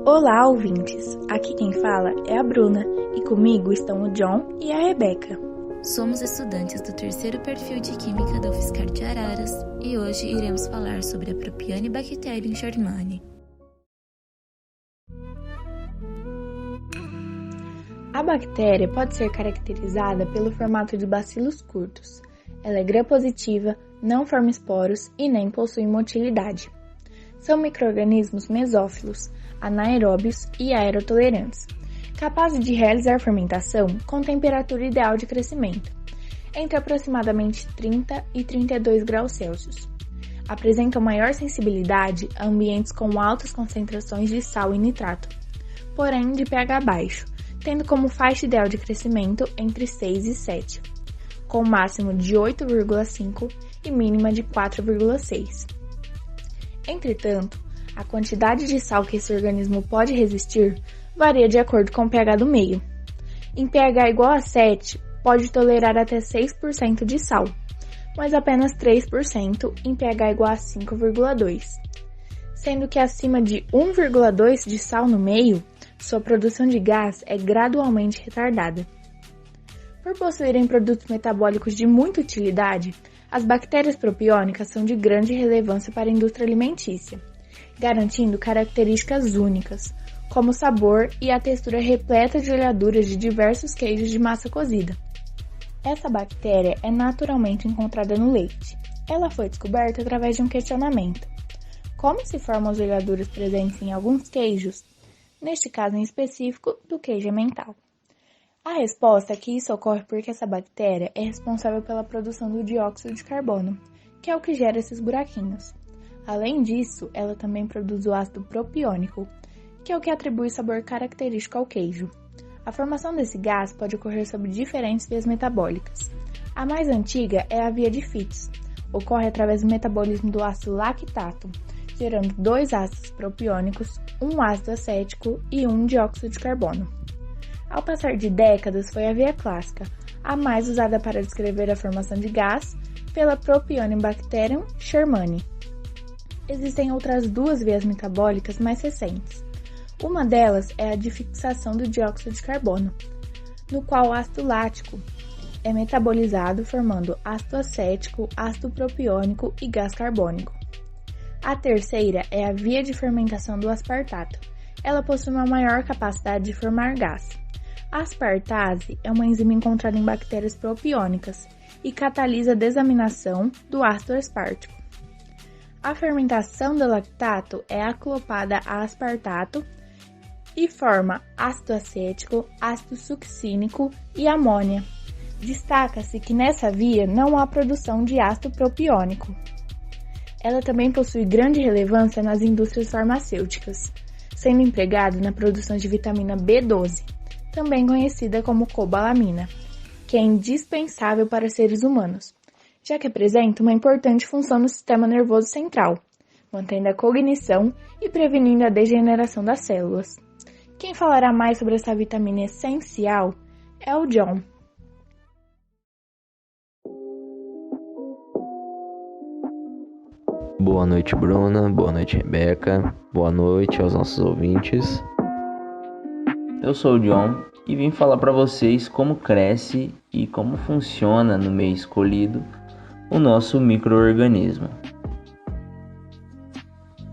Olá, ouvintes! Aqui quem fala é a Bruna e comigo estão o John e a Rebeca. Somos estudantes do terceiro perfil de Química da UFSCar de Araras e hoje iremos falar sobre a Propionibacterium shermani. A bactéria pode ser caracterizada pelo formato de bacilos curtos. Ela é gram-positiva, não forma esporos e nem possui motilidade. São micro-organismos mesófilos, anaeróbios e aerotolerantes, capazes de realizar fermentação com temperatura ideal de crescimento, entre aproximadamente 30 e 32 graus Celsius. Apresentam maior sensibilidade a ambientes com altas concentrações de sal e nitrato, porém de pH baixo, tendo como faixa ideal de crescimento entre 6 e 7, com máximo de 8,5 e mínima de 4,6. Entretanto, a quantidade de sal que esse organismo pode resistir varia de acordo com o pH do meio. Em pH igual a 7, pode tolerar até 6% de sal, mas apenas 3% em pH igual a 5,2. Sendo que acima de 1,2 de sal no meio, sua produção de gás é gradualmente retardada. Por possuírem produtos metabólicos de muita utilidade, as bactérias propiônicas são de grande relevância para a indústria alimentícia, garantindo características únicas, como o sabor e a textura repleta de olhaduras de diversos queijos de massa cozida. Essa bactéria é naturalmente encontrada no leite. Ela foi descoberta através de um questionamento. Como se formam as olhaduras presentes em alguns queijos, neste caso em específico do queijo emmental? A resposta é que isso ocorre porque essa bactéria é responsável pela produção do dióxido de carbono, que é o que gera esses buraquinhos. Além disso, ela também produz o ácido propiônico, que é o que atribui sabor característico ao queijo. A formação desse gás pode ocorrer sob diferentes vias metabólicas. A mais antiga é a via de Fitts. Ocorre através do metabolismo do ácido lactato, gerando 2 ácidos propiônicos, um ácido acético e um dióxido de carbono. Ao passar de décadas, foi a via clássica, a mais usada para descrever a formação de gás, pela Propionibacterium shermani. Existem outras 2 vias metabólicas mais recentes. Uma delas é a de fixação do dióxido de carbono, no qual o ácido lático é metabolizado formando ácido acético, ácido propiônico e gás carbônico. A terceira é a via de fermentação do aspartato. Ela possui uma maior capacidade de formar gás. A aspartase é uma enzima encontrada em bactérias propiônicas e catalisa a desaminação do ácido aspartico. A fermentação do lactato é acoplada a aspartato e forma ácido acético, ácido succínico e amônia. Destaca-se que nessa via não há produção de ácido propiônico. Ela também possui grande relevância nas indústrias farmacêuticas, sendo empregado na produção de vitamina B12, também conhecida como cobalamina, que é indispensável para seres humanos, já que apresenta uma importante função no sistema nervoso central, mantendo a cognição e prevenindo a degeneração das células. Quem falará mais sobre essa vitamina essencial é o John. Boa noite, Bruna. Boa noite, Rebeca. Boa noite aos nossos ouvintes. Eu sou o John e vim falar para vocês como cresce e como funciona no meio escolhido o nosso micro-organismo.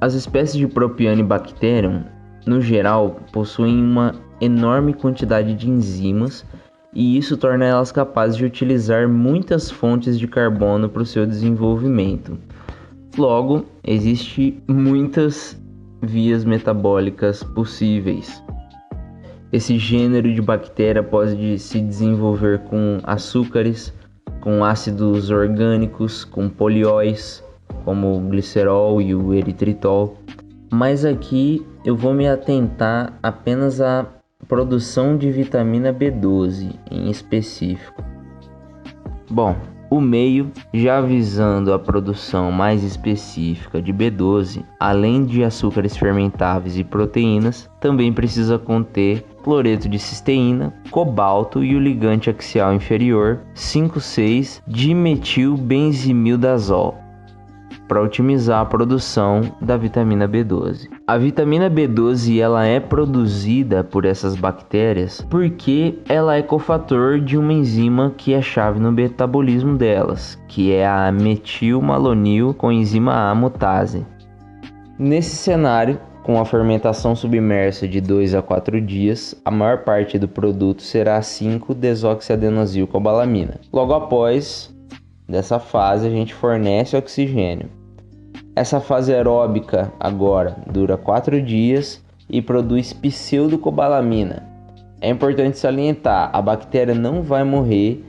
As espécies de Propionibacterium, no geral, possuem uma enorme quantidade de enzimas e isso torna elas capazes de utilizar muitas fontes de carbono para o seu desenvolvimento. Logo, existem muitas vias metabólicas possíveis. Esse gênero de bactéria pode se desenvolver com açúcares, com ácidos orgânicos, com polióis, como o glicerol e o eritritol. Mas aqui eu vou me atentar apenas à produção de vitamina B12 em específico. Bom, o meio, já visando a produção mais específica de B12, além de açúcares fermentáveis e proteínas, também precisa conter cloreto de cisteína, cobalto e o ligante axial inferior 5,6-dimetilbenzimidazol. para otimizar a produção da vitamina B12. A vitamina B12 ela é produzida por essas bactérias porque ela é cofator de uma enzima que é chave no metabolismo delas, que é a metilmalonil coenzima A mutase. Nesse cenário, com a fermentação submersa de 2 a 4 dias, a maior parte do produto será 5-desoxiadenosylcobalamina. Logo após dessa fase, a gente fornece oxigênio. Essa fase aeróbica agora dura 4 dias e produz pseudocobalamina. É importante salientar, a bactéria não vai morrer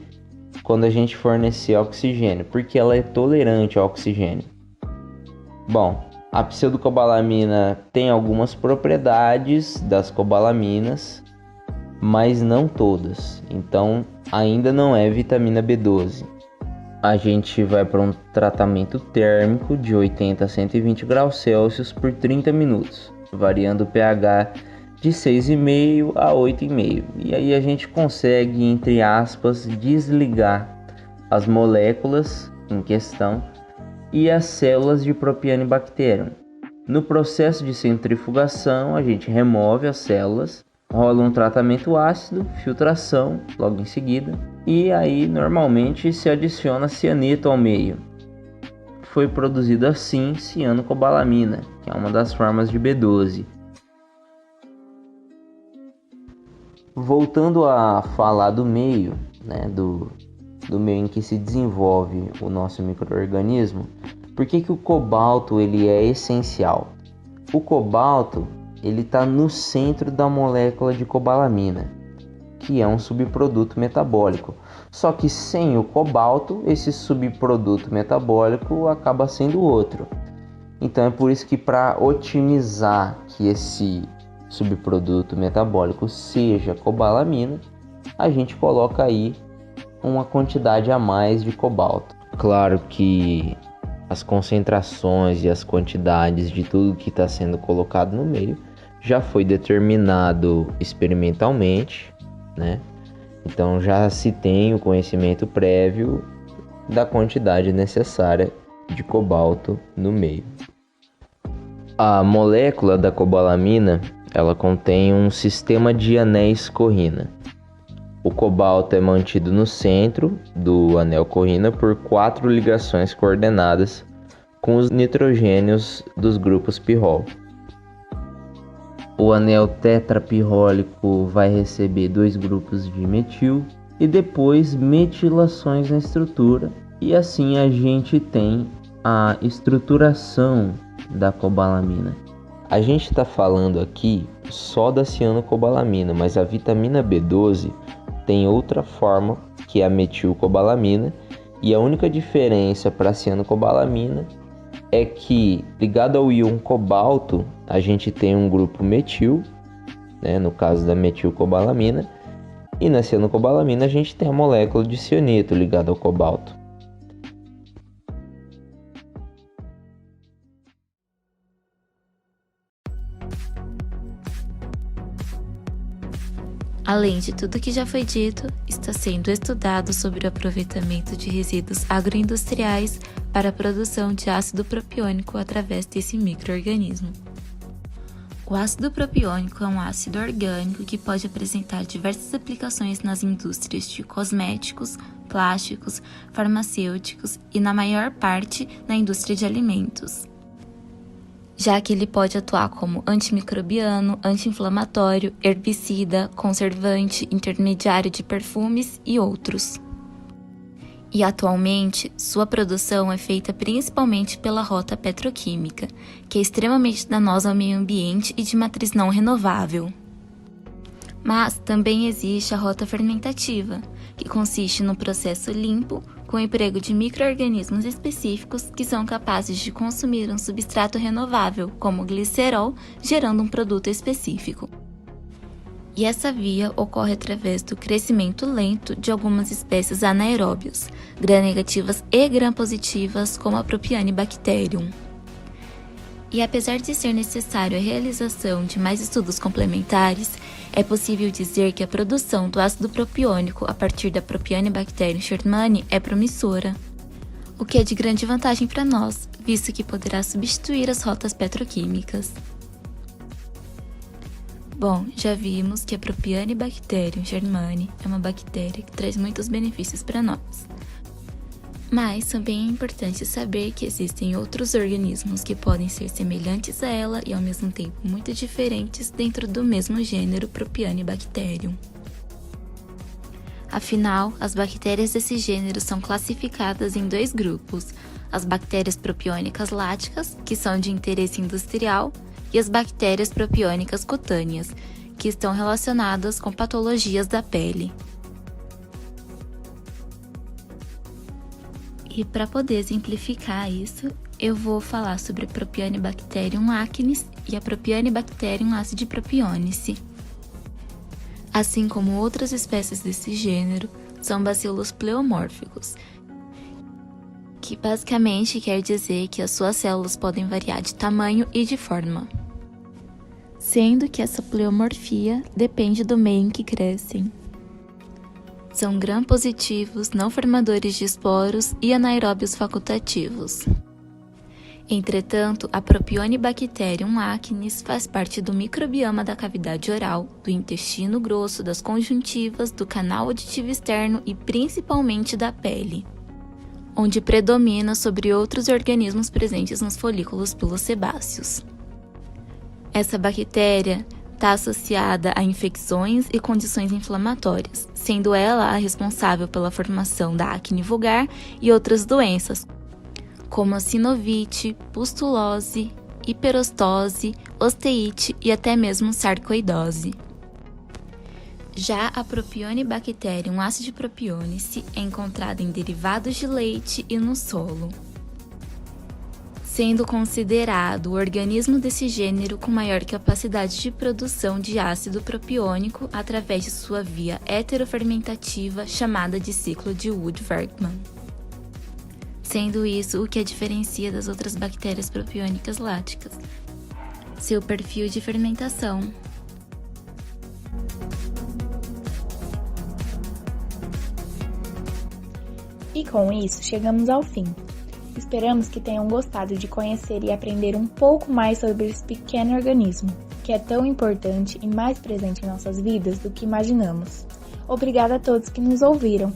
quando a gente fornecer oxigênio, porque ela é tolerante ao oxigênio. Bom, a pseudocobalamina tem algumas propriedades das cobalaminas, mas não todas. Então, ainda não é vitamina B12. A gente vai para um tratamento térmico de 80 a 120 graus Celsius por 30 minutos, variando o pH de 6,5 a 8,5. E aí a gente consegue, entre aspas, desligar as moléculas em questão e as células de Propionibacterium. No processo de centrifugação, a gente remove as células, rola um tratamento ácido, filtração logo em seguida, e aí normalmente se adiciona cianeto ao meio. Foi produzido assim cianocobalamina, que é uma das formas de B12. Voltando a falar do meio, do meio em que se desenvolve o nosso micro-organismo, por que o cobalto ele é essencial? O cobalto ele está no centro da molécula de cobalamina, que é um subproduto metabólico. Só que sem o cobalto, esse subproduto metabólico acaba sendo outro. Então é por isso que para otimizar que esse subproduto metabólico seja cobalamina, a gente coloca aí uma quantidade a mais de cobalto. Claro que as concentrações e as quantidades de tudo que está sendo colocado no meio já foi determinado experimentalmente, Então já se tem o conhecimento prévio da quantidade necessária de cobalto no meio. A molécula da cobalamina, ela contém um sistema de anéis corrina. O cobalto é mantido no centro do anel corrina por 4 ligações coordenadas com os nitrogênios dos grupos pirrol. O anel tetrapirrólico vai receber 2 grupos de metil e depois metilações na estrutura, e assim a gente tem a estruturação da cobalamina. A gente está falando aqui só da cianocobalamina, mas a vitamina B12 tem outra forma, que é a metilcobalamina, e a única diferença para a cianocobalamina é que, ligado ao íon cobalto, a gente tem um grupo metil, no caso da metilcobalamina, e na cianocobalamina a gente tem a molécula de cianeto ligada ao cobalto. Além de tudo que já foi dito, está sendo estudado sobre o aproveitamento de resíduos agroindustriais para a produção de ácido propiônico através desse micro-organismo. O ácido propiônico é um ácido orgânico que pode apresentar diversas aplicações nas indústrias de cosméticos, plásticos, farmacêuticos e, na maior parte, na indústria de alimentos, já que ele pode atuar como antimicrobiano, anti-inflamatório, herbicida, conservante, intermediário de perfumes e outros. E atualmente, sua produção é feita principalmente pela rota petroquímica, que é extremamente danosa ao meio ambiente e de matriz não renovável. Mas também existe a rota fermentativa, que consiste no processo limpo, com o emprego de micro-organismos específicos que são capazes de consumir um substrato renovável, como o glicerol, gerando um produto específico. E essa via ocorre através do crescimento lento de algumas espécies anaeróbias, gram-negativas e gram-positivas, como a Propionibacterium. E apesar de ser necessário a realização de mais estudos complementares, é possível dizer que a produção do ácido propiônico a partir da Propionibacterium shermani é promissora. o que é de grande vantagem para nós, visto que poderá substituir as rotas petroquímicas. Bom, já vimos que a Propionibacterium germani é uma bactéria que traz muitos benefícios para nós. Mas também é importante saber que existem outros organismos que podem ser semelhantes a ela e ao mesmo tempo muito diferentes dentro do mesmo gênero Propionibacterium. Afinal, as bactérias desse gênero são classificadas em 2 grupos: as bactérias propiônicas láticas, que são de interesse industrial, e as bactérias propiônicas cutâneas, que estão relacionadas com patologias da pele. E para poder exemplificar isso, eu vou falar sobre a Propionibacterium acnes e a Propionibacterium acidipropionice. Assim como outras espécies desse gênero, são bacilos pleomórficos, que basicamente quer dizer que as suas células podem variar de tamanho e de forma, sendo que essa pleomorfia depende do meio em que crescem. São gram-positivos, não formadores de esporos e anaeróbios facultativos. Entretanto, a Propionibacterium acnes faz parte do microbioma da cavidade oral, do intestino grosso, das conjuntivas, do canal auditivo externo e principalmente da pele, onde predomina sobre outros organismos presentes nos folículos pilosebáceos. Essa bactéria está associada a infecções e condições inflamatórias, sendo ela a responsável pela formação da acne vulgar e outras doenças, como a sinovite, pustulose, hiperostose, osteite e até mesmo sarcoidose. Já a Propionibacterium acidipropionice é encontrada em derivados de leite e no solo, sendo considerado o organismo desse gênero com maior capacidade de produção de ácido propiônico através de sua via heterofermentativa chamada de ciclo de Wood-Verkman. Sendo isso o que a diferencia das outras bactérias propiônicas láticas: seu perfil de fermentação. E com isso, chegamos ao fim. Esperamos que tenham gostado de conhecer e aprender um pouco mais sobre esse pequeno organismo, que é tão importante e mais presente em nossas vidas do que imaginamos. Obrigada a todos que nos ouviram!